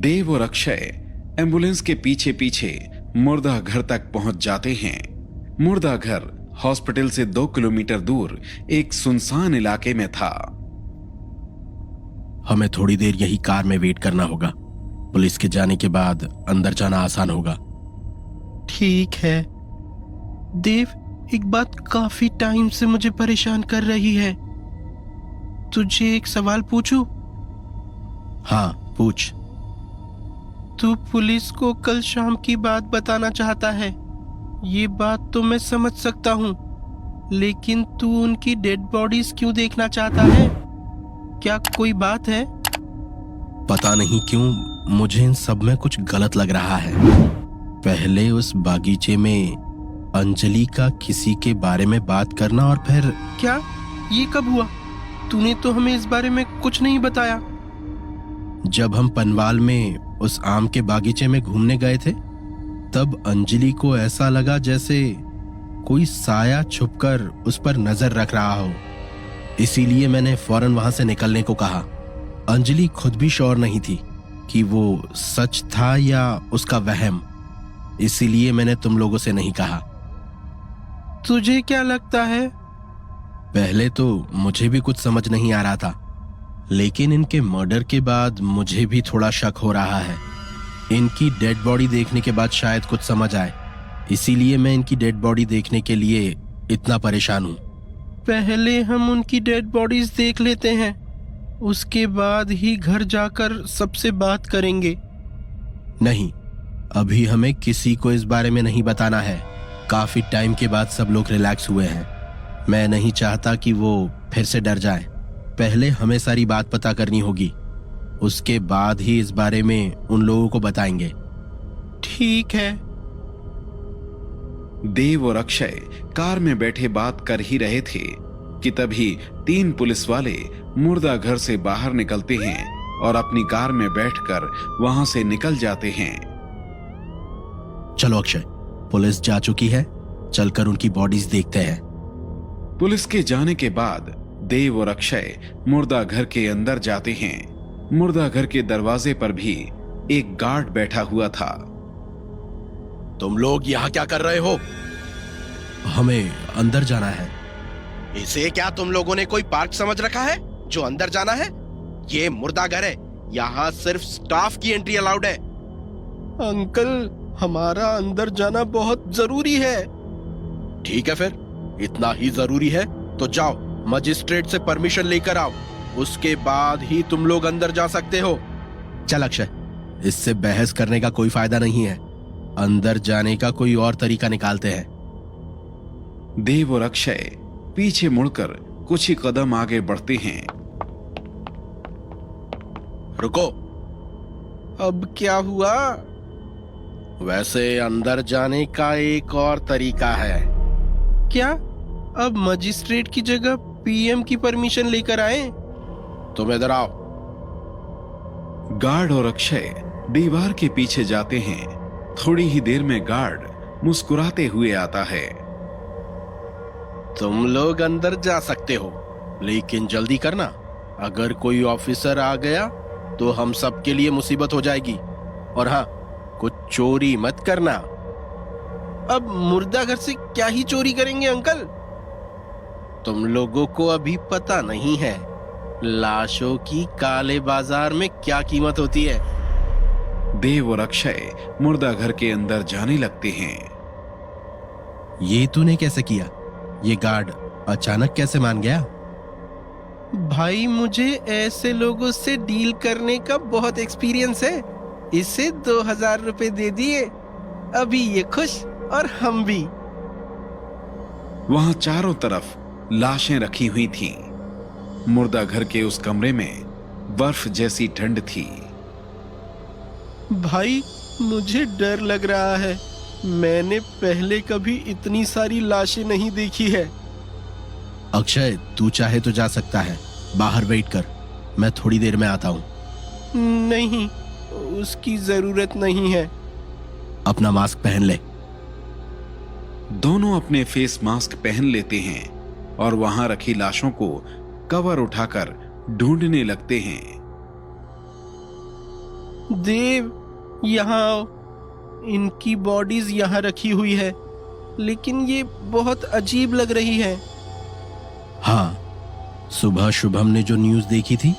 देव और अक्षय एम्बुलेंस के पीछे पीछे मुर्दा घर तक पहुंच जाते हैं। मुर्दा घर हॉस्पिटल से 2 किलोमीटर दूर एक सुनसान इलाके में था। हमें थोड़ी देर यही कार में वेट करना होगा। पुलिस के जाने के बाद अंदर जाना आसान होगा। ठीक है। देव, एक बात काफी टाइम से मुझे परेशान कर रही है। तुझे एक सवाल पूछूं? हाँ, पूछ। तू पुलिस को कल शाम की बात बताना चाहता है, ये बात तो मैं समझ सकता हूँ, लेकिन तू उनकी डेड बॉडीज क्यों देखना चाहता है? क्या कोई बात है? पता नहीं क्यों मुझे इन सब में कुछ गलत लग रहा है। पहले उस बागीचे में अंजलि का किसी के बारे में बात करना और फिर क्या? ये कब हुआ? तूने तो हमें इस बारे में कुछ नहीं बताया। जब हम पनवाल में उस आम के बागीचे में घूमने गए थे, तब अंजलि को ऐसा लगा जैसे कोई साया छुपकर उस पर नजर रख रहा हो। इसीलिए मैंने फौरन वहां से निकलने को कहा। अंजलि खुद भी श्योर नहीं थी कि वो सच था या उसका वहम, इसीलिए मैंने तुम लोगों से नहीं कहा। तुझे क्या लगता है? पहले तो मुझे भी कुछ समझ नहीं आ रहा था, लेकिन इनके मर्डर के बाद मुझे भी थोड़ा शक हो रहा है। इनकी डेड बॉडी देखने के बाद शायद कुछ समझ आए, इसीलिए मैं इनकी डेड बॉडी देखने के लिए इतना परेशान हूं। पहले हम उनकी डेड बॉडीज देख लेते हैं, उसके बाद ही घर जाकर सबसे बात करेंगे। नहीं, अभी हमें किसी को इस बारे में नहीं बताना है। काफी टाइम के बाद सब लोग रिलैक्स हुए हैं। मैं नहीं चाहता कि वो फिर से डर जाएं। पहले हमें सारी बात पता करनी होगी, उसके बाद ही इस बारे में उन लोगों को बताएंगे। ठीक है। देव और अक्षय कार में बैठे बात कर ही रहे थे कि तभी 3 पुलिस वाले मुर्दा घर से बाहर निकलते हैं और अपनी कार में बैठकर वहां से निकल जाते हैं। चलो अक्षय, पुलिस जा चुकी है, चलकर उनकी बॉडीज देखते हैं। पुलिस के जाने के बाद देव और अक्षय मुर्दा घर के अंदर जाते हैं। मुर्दा घर के दरवाजे पर भी एक गार्ड बैठा हुआ था। तुम लोग यहाँ क्या कर रहे हो? हमें अंदर जाना है। इसे क्या तुम लोगों ने कोई पार्क समझ रखा है जो अंदर जाना है? ये मुर्दा घर है, यहाँ सिर्फ स्टाफ की एंट्री अलाउड है। अंकल, हमारा अंदर जाना बहुत जरूरी है। ठीक है, फिर इतना ही जरूरी है तो जाओ, मजिस्ट्रेट से परमिशन लेकर आओ, उसके बाद ही तुम लोग अंदर जा सकते हो। चल अक्षय, इससे बहस करने का कोई फायदा नहीं है। अंदर जाने का कोई और तरीका निकालते हैं। देव और अक्षय पीछे मुड़कर कुछ ही कदम आगे बढ़ते हैं। रुको। अब क्या हुआ? वैसे अंदर जाने का एक और तरीका है। क्या? अब मजिस्ट्रेट की जगह पीएम की परमिशन लेकर आए? तुम इधर आओ। गार्ड और अक्षय दीवार के पीछे जाते हैं। थोड़ी ही देर में गार्ड मुस्कुराते हुए आता है। तुम लोग अंदर जा सकते हो, लेकिन जल्दी करना। अगर कोई ऑफिसर आ गया तो हम सब के लिए मुसीबत हो जाएगी। और हाँ, कुछ चोरी मत करना। अब मुर्दा घर से क्या ही चोरी करेंगे अंकल? तुम लोगों को अभी पता नहीं है लाशों की काले बाजार में क्या कीमत होती है। देव और अक्षय मुर्दा घर के अंदर जाने लगते हैं। ये तूने कैसे किया? ये गार्ड अचानक कैसे मान गया? भाई, मुझे ऐसे लोगों से डील करने का बहुत एक्सपीरियंस है। इसे 2000 रुपए दे दिए, अभी ये खुश और हम भी। वहां चारों तरफ लाशें रखी हुई थीं। मुर्दा घर के उस कमरे में बर्फ जैसी ठंड थी। भाई, मुझे डर लग रहा है। मैंने पहले कभी इतनी सारी लाशें नहीं देखी है। अक्षय, तू चाहे तो जा सकता है, बाहर वेट कर, मैं थोड़ी देर में आता हूं। नहीं, उसकी जरूरत नहीं है। अपना मास्क पहन ले। दोनों अपने फेस मास्क पहन लेते हैं और वहां रखी लाशों को कवर उठाकर ढूंढने लगते हैं। देव, यहाँ आओ। इनकी बॉडीज यहाँ रखी हुई है, लेकिन ये बहुत अजीब लग रही है। हाँ, सुबह शुभम ने जो न्यूज़ देखी थी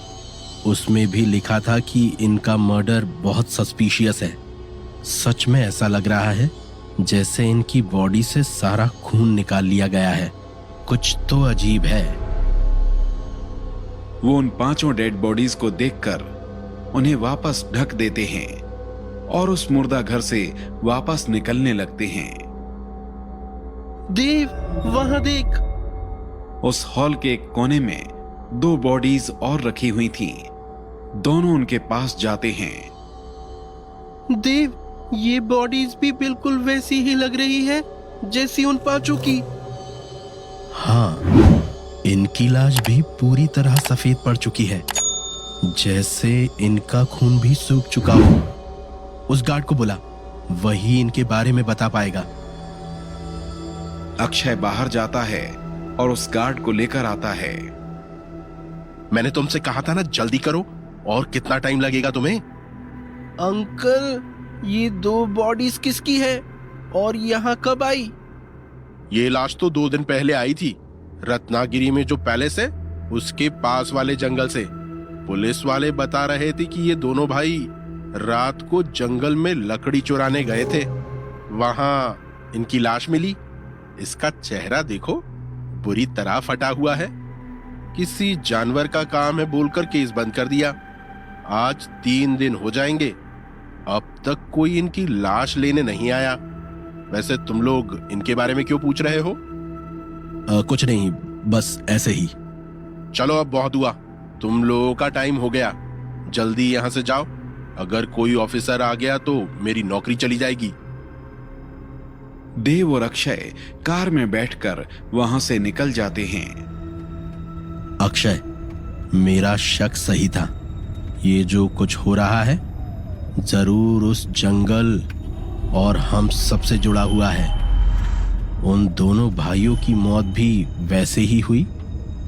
उसमें भी लिखा था कि इनका मर्डर बहुत सस्पिशियस है। सच में ऐसा लग रहा है जैसे इनकी बॉडी से सारा खून निकाल लिया गया है। कुछ तो अजीब है। वो उन 5 डेड बॉडीज को देखकर उन्हें वापस ढक देते हैं और उस मुर्दा घर से वापस निकलने लगते हैं। देव, वहां देख। उस हॉल के एक कोने में 2 बॉडीज और रखी हुई थीं। दोनों उनके पास जाते हैं। देव, ये बॉडीज भी बिल्कुल वैसी ही लग रही है जैसी उन 5 की। हाँ, इनकी लाश भी पूरी तरह सफेद पड़ चुकी है, जैसे इनका खून भी सूख चुका हो। उस गार्ड को बुला, वही इनके बारे में बता पाएगा। अक्षय बाहर जाता है और उस गार्ड को लेकर आता है। मैंने तुमसे कहा था ना, जल्दी करो। और कितना टाइम लगेगा तुम्हें? अंकल, ये 2 बॉडीज किसकी है और यहाँ कब आई? ये लाश तो 2 दिन पहले आई थी, रत्नागिरी में जो पैलेस है उसके पास वाले जंगल से। पुलिस वाले बता रहे थे कि ये दोनों भाई रात को जंगल में लकड़ी चुराने गए थे, वहां इनकी लाश मिली। इसका चेहरा देखो, बुरी तरह फटा हुआ है। किसी जानवर का काम है बोलकर केस बंद कर दिया। आज 3 दिन हो जाएंगे, अब तक कोई इनकी लाश लेने नहीं आया। वैसे तुम लोग इनके बारे में क्यों पूछ रहे हो? कुछ नहीं, बस ऐसे ही। चलो, अब बहुत हुआ, तुम लोगों का टाइम हो गया। जल्दी यहां से जाओ, अगर कोई ऑफिसर आ गया तो मेरी नौकरी चली जाएगी। देव और अक्षय कार में बैठकर वहां से निकल जाते हैं। अक्षय, मेरा शक सही था। ये जो कुछ हो रहा है जरूर उस जंगल और हम सबसे जुड़ा हुआ है। उन दोनों भाइयों की मौत भी वैसे ही हुई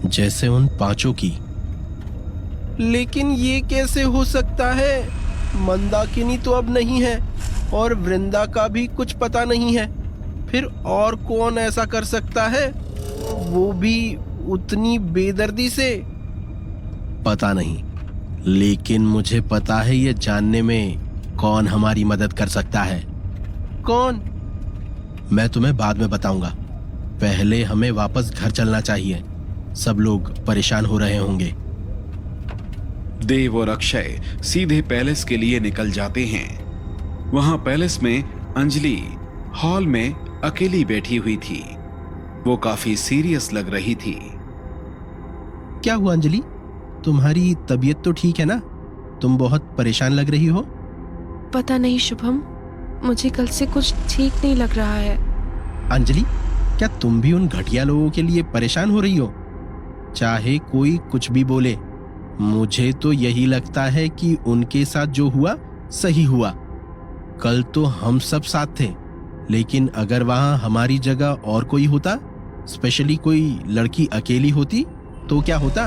जैसे उन 5 की। लेकिन ये कैसे हो सकता है? मंदाकिनी तो अब नहीं है और वृंदा का भी कुछ पता नहीं है। फिर और कौन ऐसा कर सकता है, वो भी उतनी बेदर्दी से? पता नहीं, लेकिन मुझे पता है ये जानने में कौन हमारी मदद कर सकता है। कौन? मैं तुम्हें बाद में बताऊंगा। पहले हमें वापस घर चलना चाहिए, सब लोग परेशान हो रहे होंगे। देव और अक्षय सीधे पैलेस के लिए निकल जाते हैं। वहां पैलेस में अंजलि हॉल में अकेली बैठी हुई थी। वो काफी सीरियस लग रही थी। क्या हुआ अंजलि, तुम्हारी तबीयत तो ठीक है ना? तुम बहुत परेशान लग रही हो। पता नहीं शुभम, मुझे कल से कुछ ठीक नहीं लग रहा है। अंजलि, क्या तुम भी उन घटिया लोगों के लिए परेशान हो रही हो? चाहे कोई कुछ भी बोले, मुझे तो यही लगता है कि उनके साथ जो हुआ सही हुआ। कल तो हम सब साथ थे, लेकिन अगर वहां हमारी जगह और कोई होता, स्पेशली कोई लड़की अकेली होती, तो क्या होता?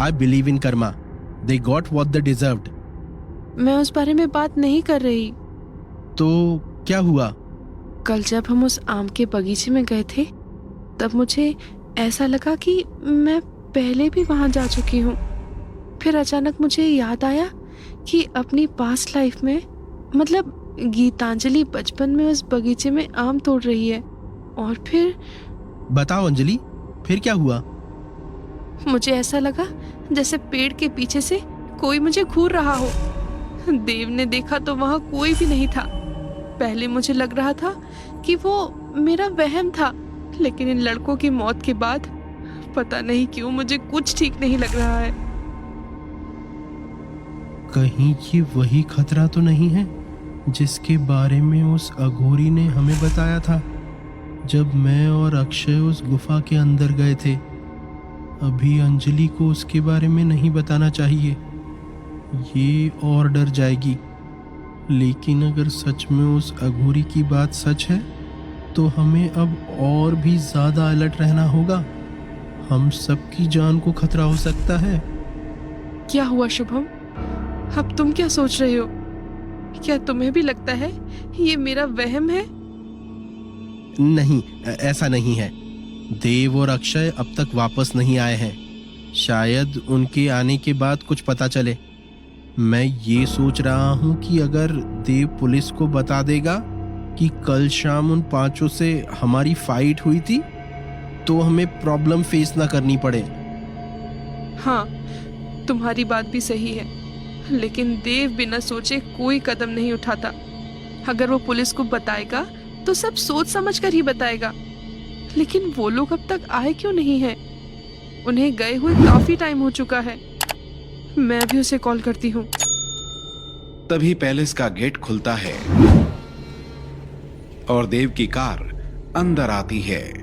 I believe in Karma, they got what they deserved. मैं उस बारे में बात नहीं कर रही। तो क्या हुआ? कल जब हम उस आम के बगीचे में गए थे, तब मुझे ऐसा लगा कि मैं पहले भी वहां जा चुकी हूँ। फिर अचानक मुझे याद आया कि अपनी पास्ट लाइफ में, मतलब गीतांजलि बचपन में उस बगीचे में आम तोड़ रही है। और फिर बताओ अंजलि, फिर क्या हुआ? मुझे ऐसा लगा जैसे पेड़ के पीछे से कोई मुझे घूर रहा हो। देव ने देखा तो वहां कोई भी नहीं था। पहले मुझे लग रहा था कि वो मेरा वहम था, लेकिन इन लड़कों की मौत के बाद पता नहीं क्यों मुझे कुछ ठीक नहीं लग रहा है। कहीं ये वही खतरा तो नहीं है जिसके बारे में उस अघोरी ने हमें बताया था जब मैं और अक्षय उस गुफा के अंदर गए थे? अभी अंजलि को उसके बारे में नहीं बताना चाहिए, ये और डर जाएगी। लेकिन अगर सच में उस अघोरी की बात सच है तो हमें अब और भी ज्यादा अलर्ट रहना होगा। हम सबकी जान को खतरा हो सकता है। क्या हुआ शुभम? अब तुम क्या सोच रहे हो? क्या तुम्हें भी लगता है ये मेरा वहम है? नहीं, ऐसा नहीं है। देव और अक्षय अब तक वापस नहीं आए हैं। शायद उनके आने के बाद कुछ पता चले। मैं ये सोच रहा हूं कि अगर देव पुलिस को बता देगा कि कल शाम उन पांचों से हमारी फाइट हुई थी, तो हमें प्रॉब्लम फेस ना करनी पड़े। हाँ, तुम्हारी बात भी सही है, लेकिन देव बिना सोचे कोई कदम नहीं उठाता। अगर वो पुलिस को बताएगा तो सब सोच समझ कर ही बताएगा। लेकिन वो लोग अब तक आए क्यों नहीं हैं? उन्हें गए हुए काफी टाइम हो चुका है। मैं भी उसे कॉल करती हूँ। तभी पैलेस का गेट खुलता है और देव की कार अंदर आती है।